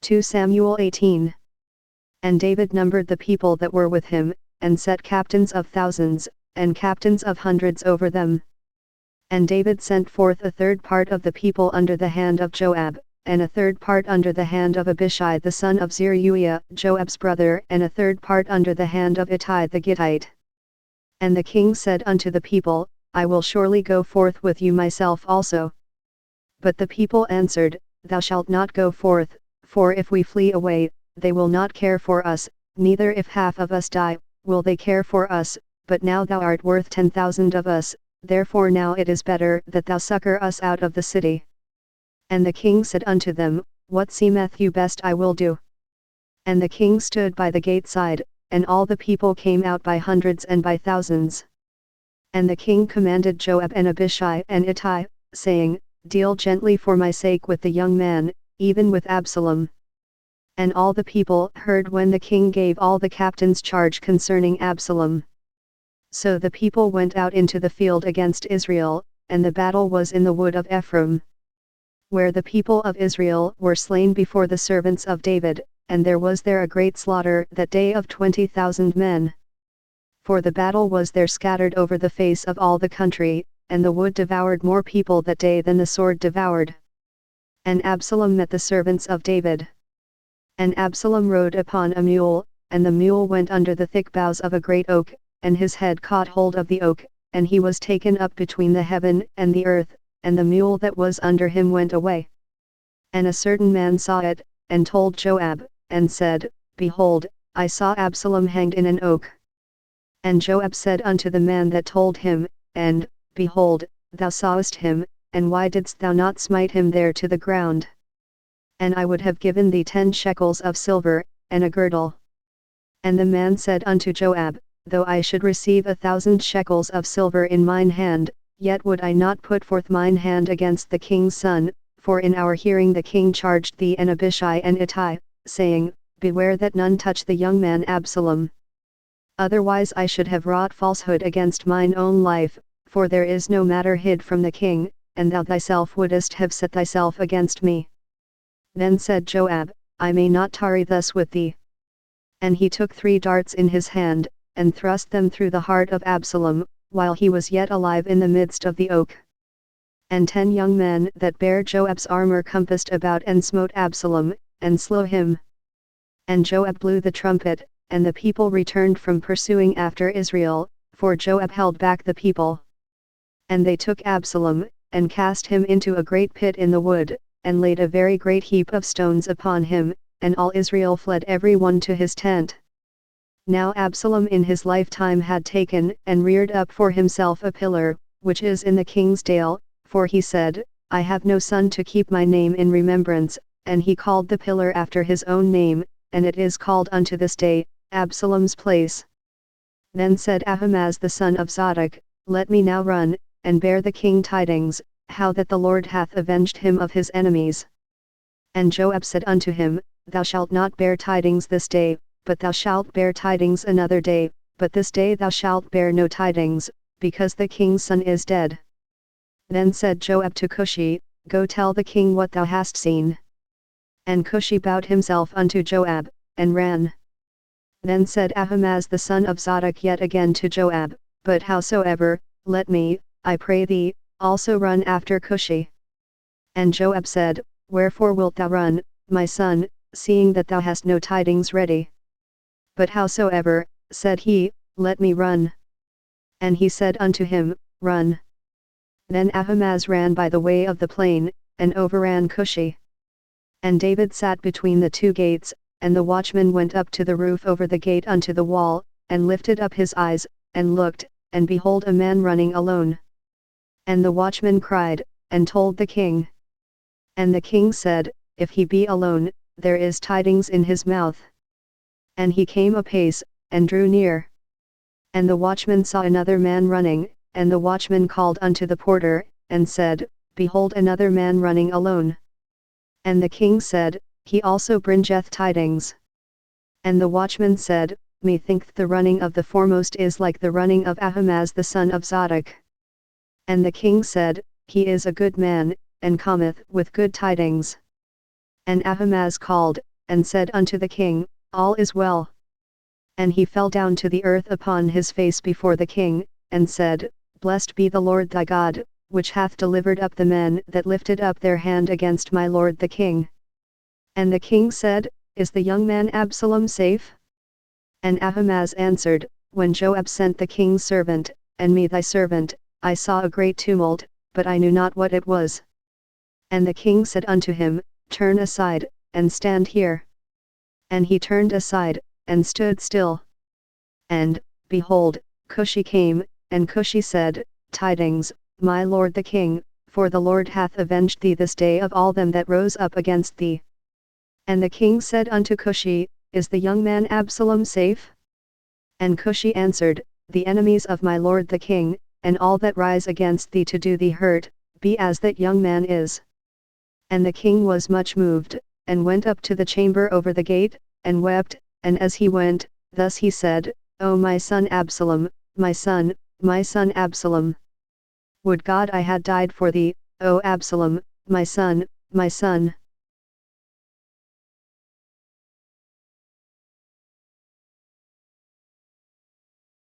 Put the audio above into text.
2 Samuel 18. And David numbered the people that were with him, and set captains of thousands, and captains of hundreds over them. And David sent forth a third part of the people under the hand of Joab, and a third part under the hand of Abishai the son of Zeruiah, Joab's brother, and a third part under the hand of Ittai the Gittite. And the king said unto the people, I will surely go forth with you myself also. But the people answered, Thou shalt not go forth, for if we flee away, they will not care for us, neither if half of us die, will they care for us, but now thou art worth 10,000 of us, therefore now it is better that thou succor us out of the city. And the king said unto them, What seemeth you best I will do. And the king stood by the gate side, and all the people came out by hundreds and by thousands. And the king commanded Joab and Abishai and Ittai, saying, Deal gently for my sake with the young man, even with Absalom. And all the people heard when the king gave all the captains charge concerning Absalom. So the people went out into the field against Israel, and the battle was in the wood of Ephraim, where the people of Israel were slain before the servants of David, and there was there a great slaughter that day of 20,000 men. For the battle was there scattered over the face of all the country, and the wood devoured more people that day than the sword devoured. And Absalom met the servants of David. And Absalom rode upon a mule, and the mule went under the thick boughs of a great oak, and his head caught hold of the oak, and he was taken up between the heaven and the earth, and the mule that was under him went away. And a certain man saw it, and told Joab, and said, Behold, I saw Absalom hanged in an oak. And Joab said unto the man that told him, And, behold, thou sawest him, and why didst thou not smite him there to the ground? And I would have given thee 10 shekels of silver, and a girdle. And the man said unto Joab, Though I should receive 1,000 shekels of silver in mine hand, yet would I not put forth mine hand against the king's son, for in our hearing the king charged thee and Abishai and Ittai, saying, Beware that none touch the young man Absalom. Otherwise I should have wrought falsehood against mine own life, for there is no matter hid from the king, and thou thyself wouldest have set thyself against me. Then said Joab, I may not tarry thus with thee. And he took 3 darts in his hand, and thrust them through the heart of Absalom, while he was yet alive in the midst of the oak. And 10 young men that bare Joab's armor compassed about and smote Absalom, and slew him. And Joab blew the trumpet, and the people returned from pursuing after Israel, for Joab held back the people. And they took Absalom, and cast him into a great pit in the wood, and laid a very great heap of stones upon him, and all Israel fled every one to his tent. Now Absalom in his lifetime had taken and reared up for himself a pillar, which is in the king's dale, for he said, I have no son to keep my name in remembrance, and he called the pillar after his own name, and it is called unto this day, Absalom's place. Then said Ahimaaz the son of Zadok, Let me now run, and bear the king tidings, how that the Lord hath avenged him of his enemies. And Joab said unto him, Thou shalt not bear tidings this day, but thou shalt bear tidings another day, but this day thou shalt bear no tidings, because the king's son is dead. Then said Joab to Cushi, Go tell the king what thou hast seen. And Cushi bowed himself unto Joab, and ran. Then said Ahimaaz the son of Zadok yet again to Joab, But howsoever, let me, I pray thee, also run after Cushi. And Joab said, Wherefore wilt thou run, my son, seeing that thou hast no tidings ready? But howsoever, said he, let me run. And he said unto him, Run. Then Ahimaaz ran by the way of the plain, and overran Cushi. And David sat between the 2 gates, and the watchman went up to the roof over the gate unto the wall, and lifted up his eyes, and looked, and behold a man running alone. And the watchman cried, and told the king. And the king said, If he be alone, there is tidings in his mouth. And he came apace, and drew near. And the watchman saw another man running, and the watchman called unto the porter, and said, Behold another man running alone. And the king said, He also bringeth tidings. And the watchman said, Methinketh the running of the foremost is like the running of Ahimaaz the son of Zadok. And the king said, He is a good man, and cometh with good tidings. And Ahimaaz called, and said unto the king, All is well. And he fell down to the earth upon his face before the king, and said, Blessed be the Lord thy God, which hath delivered up the men that lifted up their hand against my lord the king. And the king said, Is the young man Absalom safe? And Ahimaaz answered, When Joab sent the king's servant, and me thy servant, I saw a great tumult, but I knew not what it was. And the king said unto him, Turn aside, and stand here. And he turned aside, and stood still. And, behold, Cushi came, and Cushi said, Tidings, my lord the king, for the Lord hath avenged thee this day of all them that rose up against thee. And the king said unto Cushi, Is the young man Absalom safe? And Cushi answered, The enemies of my lord the king, and all that rise against thee to do thee hurt, be as that young man is. And the king was much moved, and went up to the chamber over the gate, and wept, and as he went, thus he said, O my son Absalom, my son Absalom! Would God I had died for thee, O Absalom, my son, my son!